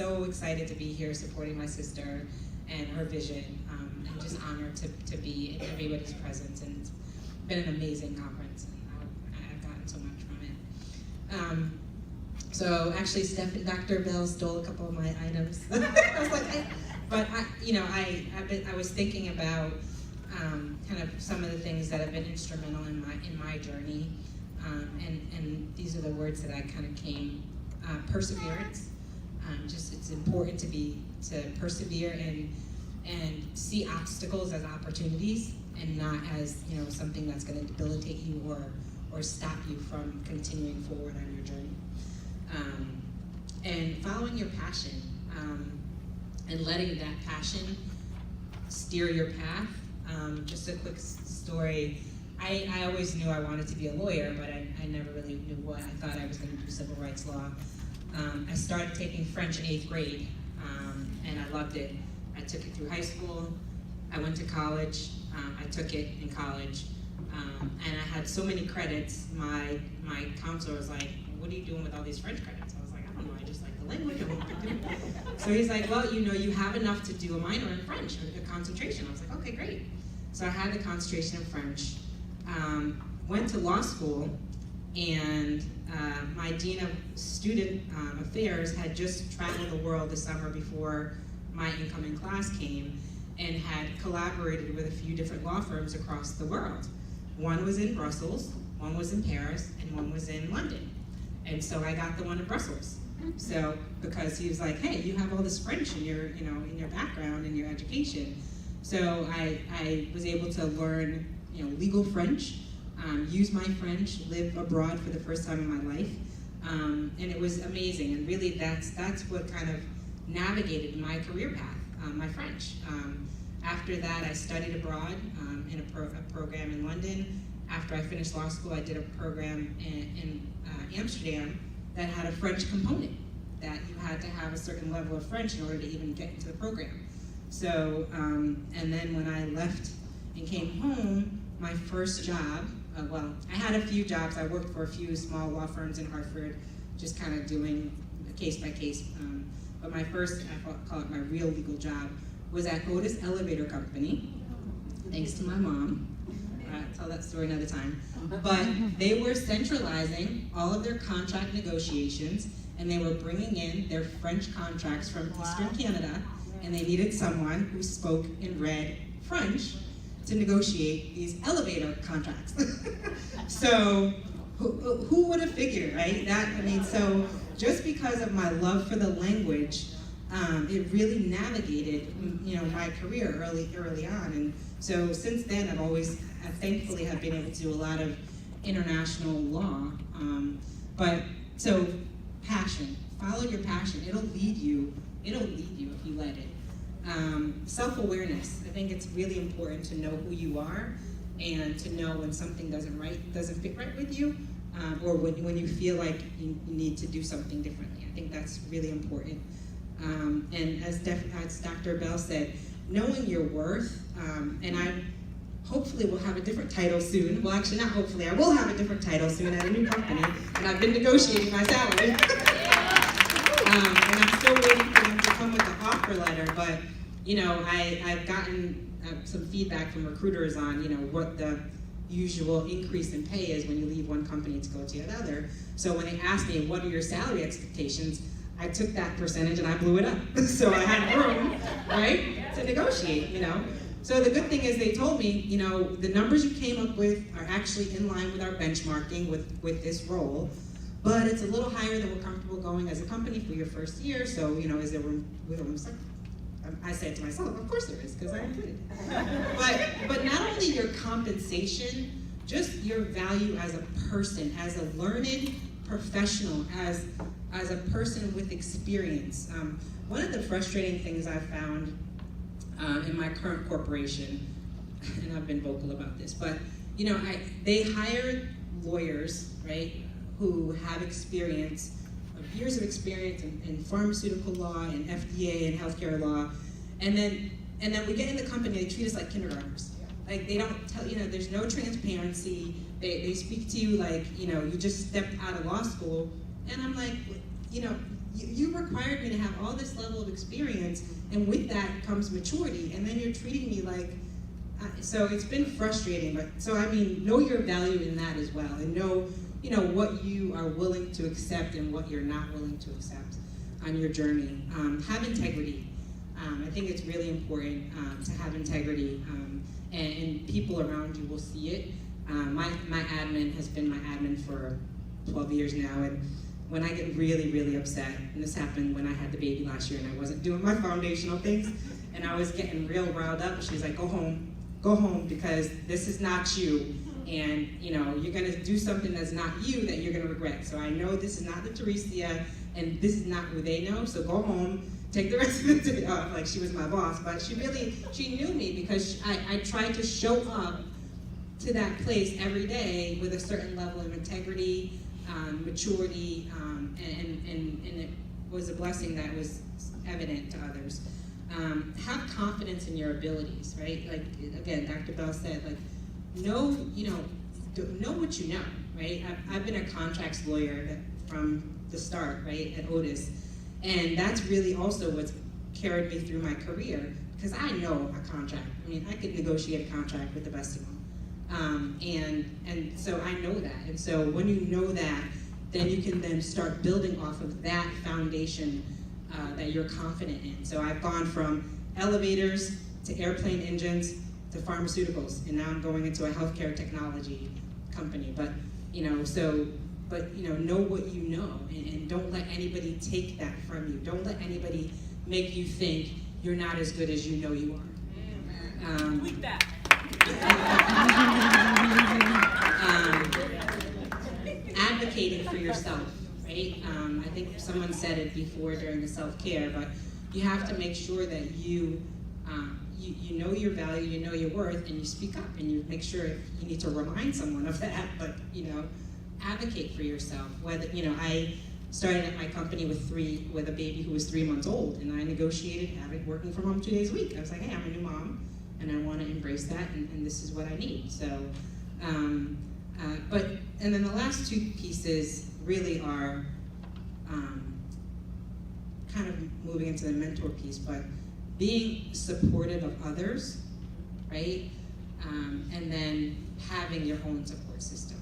so excited to be here supporting my sister and her vision, and just honored to be in everybody's presence. And it's been an amazing conference, and I've gotten so much from it. So actually, Dr. Bell stole a couple of my items. I was like, I was thinking about kind of some of the things that have been instrumental in my journey, and these are the words that I kind of came. Perseverance. Just it's important to persevere and see obstacles as opportunities and not as something that's going to debilitate you or stop you from continuing forward on your journey. And following your passion and letting that passion steer your path. Just a quick story. I always knew I wanted to be a lawyer, but I never really knew what. I thought I was going to do civil rights law. I started taking French in 8th grade, and I loved it. I took it through high school. I went to college. I took it in college, and I had so many credits. My counselor was like, "What are you doing with all these French credits?" I was like, "I don't know. I just like the language. I want to do it." So he's like, "Well, you have enough to do a minor in French, a concentration." I was like, "Okay, great." So I had the concentration in French. Went to law school, and my dean of student affairs had just traveled the world the summer before my incoming class came, and had collaborated with a few different law firms across the world. One was in Brussels, one was in Paris, and one was in London. And so I got the one in Brussels. So because he was like, "Hey, you have all this French in your in your background and your education." So I was able to learn legal French, use my French, live abroad for the first time in my life, and it was amazing. And really, that's what kind of navigated my career path, my French. After that, I studied abroad in a program in London. After I finished law school, I did a program in Amsterdam that had a French component, that you had to have a certain level of French in order to even get into the program. So, and then when I left and came home, my first job, I had a few jobs. I worked for a few small law firms in Hartford, just kind of doing case by case. But my first, I call it my real legal job, was at Otis Elevator Company, thanks to my mom. I'll tell that story another time. But they were centralizing all of their contract negotiations, and they were bringing in their French contracts from Eastern Canada, and they needed someone who spoke and read French to negotiate these elevator contracts. So who would have figured, right? So just because of my love for the language, it really navigated, my career early on. And so since then, I thankfully have been able to do a lot of international law. So passion, follow your passion. It'll lead you if you let it. Self-awareness. I think it's really important to know who you are and to know when something doesn't fit right with you, or when you feel like you need to do something differently. I think that's really important. And as Dr. Bell said, knowing your worth, and I hopefully will have a different title soon. Well, actually not hopefully, I will have a different title soon at a new company, and I've been negotiating my salary. And I'm still waiting for them to come with the offer letter, but I've gotten some feedback from recruiters on what the usual increase in pay is when you leave one company to go to another. So when they asked me, what are your salary expectations, I took that percentage and I blew it up. So I had room, right, to negotiate, So the good thing is they told me, the numbers you came up with are actually in line with our benchmarking with this role, but it's a little higher than we're comfortable going as a company for your first year, so, is there room? I said to myself, of course there is, because I included it. But not only your compensation, just your value as a person, as a learned professional, as a person with experience. One of the frustrating things I've found in my current corporation, and I've been vocal about this, but they hire lawyers, right, who have experience, years of experience in pharmaceutical law and FDA and healthcare law, and then we get in the company, they treat us like kindergartners. Like they don't tell, there's no transparency. They speak to you like, you just stepped out of law school, and I'm like, you required me to have all this level of experience, and with that comes maturity, and then you're treating me like, so it's been frustrating, but, so I mean, know your value in that as well, and know, you know, what you are willing to accept and what you're not willing to accept on your journey. Have integrity. I think it's really important to have integrity, and people around you will see it. My admin has been my admin for 12 years now, and when I get really, really upset, and this happened when I had the baby last year and I wasn't doing my foundational things, and I was getting real riled up, she's like, go home, because this is not you, and you know, you're gonna do something that's not you that you're gonna regret. So I know this is not the Teresia, and this is not who they know, so go home, take the rest of the day off, like she was my boss, but she knew me because I tried to show up to that place every day with a certain level of integrity, maturity, and it was a blessing that was evident to others. Have confidence in your abilities, right? Like, again, Dr. Bell said, like, know what you know, right? I've been a contracts lawyer from the start, right, at Otis, and that's really also what's carried me through my career, because I know a contract. I mean, I could negotiate a contract with the best of them. And so I know that, and so when you know that, then you can then start building off of that foundation that you're confident in. So I've gone from elevators to airplane engines to pharmaceuticals, and now I'm going into a healthcare technology company. But know what you know, and don't let anybody take that from you. Don't let anybody make you think you're not as good as you know you are. With that. Advocating for yourself, right? I think someone said it before during the self-care, but you have to make sure that you know your value, you know your worth, and you speak up, and you make sure you need to remind someone of that, but advocate for yourself. Whether, I started at my company with a baby who was 3 months old, and I negotiated working from home 2 days a week. I was like, hey, I'm a new mom, and I want to embrace that, and this is what I need. So, and then the last two pieces really are kind of moving into the mentor piece, but being supportive of others, right? And then having your own support system.